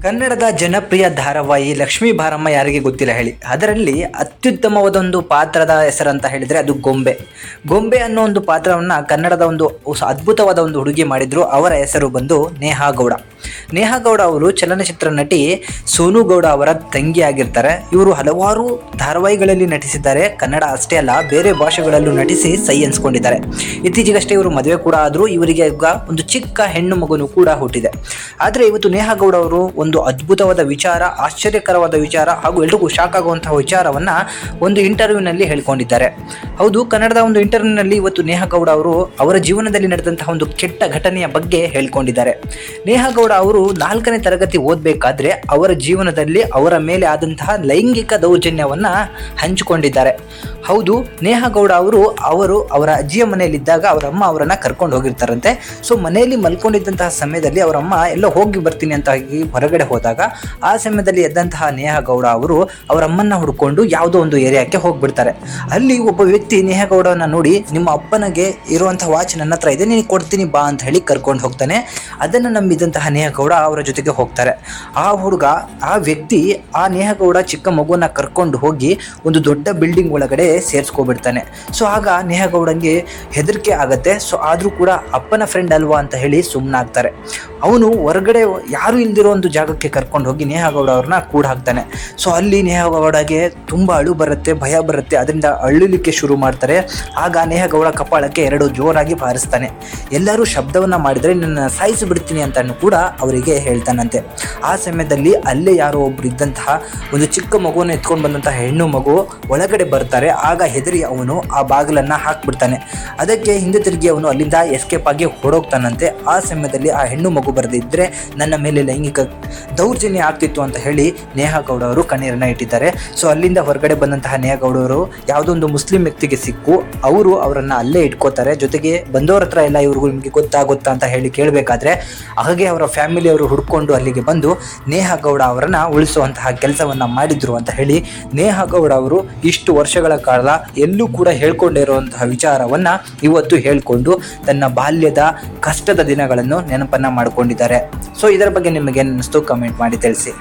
ಕನ್ನಡದ ಜನಪ್ರಿಯ ಧಾರಾವಾಹಿ ಲಕ್ಷ್ಮೀ ಬಾರಮ್ಮ ಯಾರಿಗೆ ಗೊತ್ತಿಲ್ಲ ಹೇಳಿ. ಅದರಲ್ಲಿ ಅತ್ಯುತ್ತಮವಾದ ಒಂದು ಪಾತ್ರದ ಹೆಸರಂತ ಹೇಳಿದರೆ ಅದು ಗೊಂಬೆ. ಗೊಂಬೆ ಅನ್ನೋ ಒಂದು ಪಾತ್ರವನ್ನು ಕನ್ನಡದ ಒಂದು ಅದ್ಭುತವಾದ ಒಂದು ಹುಡುಗಿ ಮಾಡಿದ್ರು. ಅವರ ಹೆಸರು ಬಂದು ನೇಹಾ ಗೌಡ. ನೇಹಾ ಗೌಡ ಅವರು ಚಲನಚಿತ್ರ ನಟಿ ಸೋನು ಗೌಡ ಅವರ ತಂಗಿ ಆಗಿರ್ತಾರೆ. ಇವರು ಹಲವಾರು ಧಾರಾವಾಹಿಗಳಲ್ಲಿ ನಟಿಸಿದ್ದಾರೆ. ಕನ್ನಡ ಅಷ್ಟೇ ಅಲ್ಲ, ಬೇರೆ ಭಾಷೆಗಳಲ್ಲೂ ನಟಿಸಿ ಸೈ ಎನ್ಸ್ಕೊಂಡಿದ್ದಾರೆ. ಇತ್ತೀಚೆಗಷ್ಟೇ ಇವರು ಮದುವೆ ಕೂಡ ಆದರೂ ಇವರಿಗೆ ಈಗ ಒಂದು ಚಿಕ್ಕ ಹೆಣ್ಣು ಮಗನು ಕೂಡ ಹುಟ್ಟಿದೆ. ಆದರೆ ಇವತ್ತು ನೇಹಾ ಗೌಡ ಅವರು ಒಂದು ಅದ್ಭುತವಾದ ವಿಚಾರ, ಆಶ್ಚರ್ಯಕರವಾದ ವಿಚಾರ ಹಾಗೂ ಎಲ್ರಿಗೂ ಶಾಕ್ ಆಗುವಂತಹ ವಿಚಾರವನ್ನು ಒಂದು ಇಂಟರ್ವ್ಯೂನಲ್ಲಿ ಹೇಳ್ಕೊಂಡಿದ್ದಾರೆ. ಹೌದು, ಕನ್ನಡದ ಒಂದು ಇಂಟರ್ವ್ಯೂನಲ್ಲಿ ಇವತ್ತು ನೇಹಾ ಗೌಡ ಅವರು ಅವರ ಜೀವನದಲ್ಲಿ ನಡೆದಂತಹ ಒಂದು ಕೆಟ್ಟ ಘಟನೆಯ ಬಗ್ಗೆ ಹೇಳ್ಕೊಂಡಿದ್ದಾರೆ. ನೇಹಾ ಗೌಡ ಅವರು 4ನೇ ತರಗತಿ ಓದಬೇಕಾದ್ರೆ ಅವರ ಜೀವನದಲ್ಲಿ ಅವರ ಮೇಲೆ ಆದಂತಹ ಲೈಂಗಿಕ ದೌರ್ಜನ್ಯವನ್ನು ಹಂಚಿಕೊಂಡಿದ್ದಾರೆ. ಹೌದು, ನೇಹಾ ಗೌಡ ಅವರು ಅವರ ಅಜ್ಜಿಯ ಮನೆಯಲ್ಲಿದ್ದಾಗ ಅವರಮ್ಮ ಅವರನ್ನು ಕರ್ಕೊಂಡು ಹೋಗಿರ್ತಾರಂತೆ. ಸೊ ಮನೆಯಲ್ಲಿ ಮಲ್ಕೊಂಡಿದ್ದಂತಹ ಸಮಯದಲ್ಲಿ ಅವರಮ್ಮ ಎಲ್ಲ ಹೋಗಿ ಬರ್ತೀನಿ ಅಂತ ಹೊರಗಡೆ ಹೋದಾಗ ಆ ಸಮಯದಲ್ಲಿ ಎದ್ದಂತಹ ನೇಹಾ ಗೌಡ ಅವರು ಅವರಮ್ಮನ್ನ ಹುಡ್ಕೊಂಡು ಯಾವುದೋ ಒಂದು ಏರಿಯಾಕ್ಕೆ ಹೋಗ್ಬಿಡ್ತಾರೆ. ಅಲ್ಲಿ ಒಬ್ಬ ವ್ಯಕ್ತಿ ನೇಹಾ ಗೌಡವನ್ನ ನೋಡಿ, ನಿಮ್ಮ ಅಪ್ಪನಿಗೆ ಇರುವಂತಹ ವಾಚ್ ನನ್ನ ಹತ್ರ ಇದೆ, ನೀನು ಕೊಡ್ತೀನಿ ಬಾ ಅಂತ ಹೇಳಿ ಕರ್ಕೊಂಡು ಹೋಗ್ತಾನೆ. ಅದನ್ನು ನಂಬಿದಂತಹ ನೇಹಾ ಗೌಡ ಅವರ ಜೊತೆಗೆ ಹೋಗ್ತಾರೆ. ಆ ವ್ಯಕ್ತಿ ಆ ನೇಹಾ ಗೌಡ ಚಿಕ್ಕ ಮಗುವನ್ನ ಕರ್ಕೊಂಡು ಹೋಗಿ ಒಂದು ದೊಡ್ಡ ಬಿಲ್ಡಿಂಗ್ ಒಳಗಡೆ ಸೇರಿಸ್ಕೊಬಿಡ್ತಾನೆ. ಸೊ ಆಗ ನೇಹಾ ಗೌಡಂಗೆ ಹೆದರಿಕೆ ಆಗತ್ತೆ. ಸೊ ಆದರೂ ಕೂಡ ಅಪ್ಪನ ಫ್ರೆಂಡ್ ಅಲ್ವಾ ಅಂತ ಹೇಳಿ ಸುಮ್ಮನಾಗ್ತಾರೆ. ಅವನು ಹೊರಗಡೆ ಯಾರು ಇಲ್ದಿರೋ ಒಂದು ಜಾಗಕ್ಕೆ ಕರ್ಕೊಂಡು ಹೋಗಿ ನೇಹಾ ಗೌಡ ಅವ್ರನ್ನ ಕೂಡ ಹಾಕ್ತಾನೆ. ಸೊ ಅಲ್ಲಿ ನೇಹಾ ಗೌಡಗೆ ತುಂಬ ಅಳು ಬರುತ್ತೆ, ಭಯ ಬರುತ್ತೆ. ಅದರಿಂದ ಅಳ್ಳಲಿಕ್ಕೆ ಶುರು ಮಾಡ್ತಾರೆ. ಆಗ ನೇಹಾ ಗೌಡ ಕಪಾಳಕ್ಕೆ 2 ಜೋರಾಗಿ ಬಾರಿಸ್ತಾನೆ. ಎಲ್ಲರೂ ಶಬ್ದವನ್ನು ಮಾಡಿದರೆ ನನ್ನ ಸಾಯಿಸಿ ಬಿಡ್ತೀನಿ ಅಂತ ಕೂಡ ಅವರಿಗೆ ಹೇಳ್ತಾನಂತೆ. ಆ ಸಮಯದಲ್ಲಿ ಅಲ್ಲೇ ಯಾರೋ ಒಬ್ರು ಇದ್ದಂತಹ ಒಂದು ಚಿಕ್ಕ ಮಗುವನ್ನು ಎತ್ಕೊಂಡು ಬಂದಂತಹ ಹೆಣ್ಣು ಮಗು ಒಳಗಡೆ ಬರ್ತಾರೆ. ಆಗ ಹೆದರಿ ಅವನು ಆ ಬಾಗಿಲನ್ನು ಹಾಕ್ಬಿಡ್ತಾನೆ. ಅದಕ್ಕೆ ಹಿಂದೆ ತಿರುಗಿ ಅವನು ಅಲ್ಲಿಂದ ಎಸ್ಕೇಪ್ ಆಗಿ ಹೊರಡೋಗ್ತಾನಂತೆ. ಆ ಸಮಯದಲ್ಲಿ ಆ ಹೆಣ್ಣು ಮಗು ಬರದಿದ್ದರೆ ನನ್ನ ಮೇಲೆ ಲೈಂಗಿಕ ದೌರ್ಜನ್ಯ ಆಗ್ತಿತ್ತು ಅಂತ ಹೇಳಿ ನೇಹಾ ಗೌಡ ಅವರು ಕಣ್ಣೀರನ್ನ ಇಟ್ಟಿದ್ದಾರೆ. ಸೊ ಅಲ್ಲಿಂದ ಹೊರಗಡೆ ಬಂದಂತಹ ನೇಹಾ ಗೌಡ ಅವರು ಯಾವುದೋ ಒಂದು ಮುಸ್ಲಿಂ ವ್ಯಕ್ತಿಗೆ ಸಿಕ್ಕು ಅವರನ್ನು ಅಲ್ಲೇ ಇಟ್ಕೋತಾರೆ. ಜೊತೆಗೆ ಬಂದವರ ಹತ್ರ ಎಲ್ಲ ಇವ್ರಿಗೂ ನಿಮಗೆ ಗೊತ್ತಾ ಅಂತ ಹೇಳಿ ಕೇಳಬೇಕಾದ್ರೆ ಹಾಗೆ ಅವರ ಫ್ಯಾಮಿಲಿಯವರು ಹುಡ್ಕೊಂಡು ಅಲ್ಲಿಗೆ ಬಂದು ನೇಹಾ ಗೌಡ ಅವರನ್ನ ಉಳಿಸುವಂತಹ ಕೆಲಸವನ್ನ ಮಾಡಿದ್ರು ಅಂತ ಹೇಳಿ ನೇಹಾ ಗೌಡ ಅವರು ಇಷ್ಟು ವರ್ಷಗಳ ಕಾಲ ಎಲ್ಲೂ ಕೂಡ ಹೇಳ್ಕೊಂಡಿರುವಂತಹ ವಿಚಾರವನ್ನ ಇವತ್ತು ಹೇಳ್ಕೊಂಡು ತನ್ನ ಬಾಲ್ಯದ ಕಷ್ಟದ ದಿನಗಳನ್ನು ನೆನಪನ್ನ ಮಾಡಿಕೊಂಡಿದ್ದಾರೆ. ಸೊ ಇದರ ಬಗ್ಗೆ ನಿಮಗೆ ಅನಿಸ್ತು ಕಮೆಂಟ್ ಮಾಡಿ ತಿಳಿಸಿ.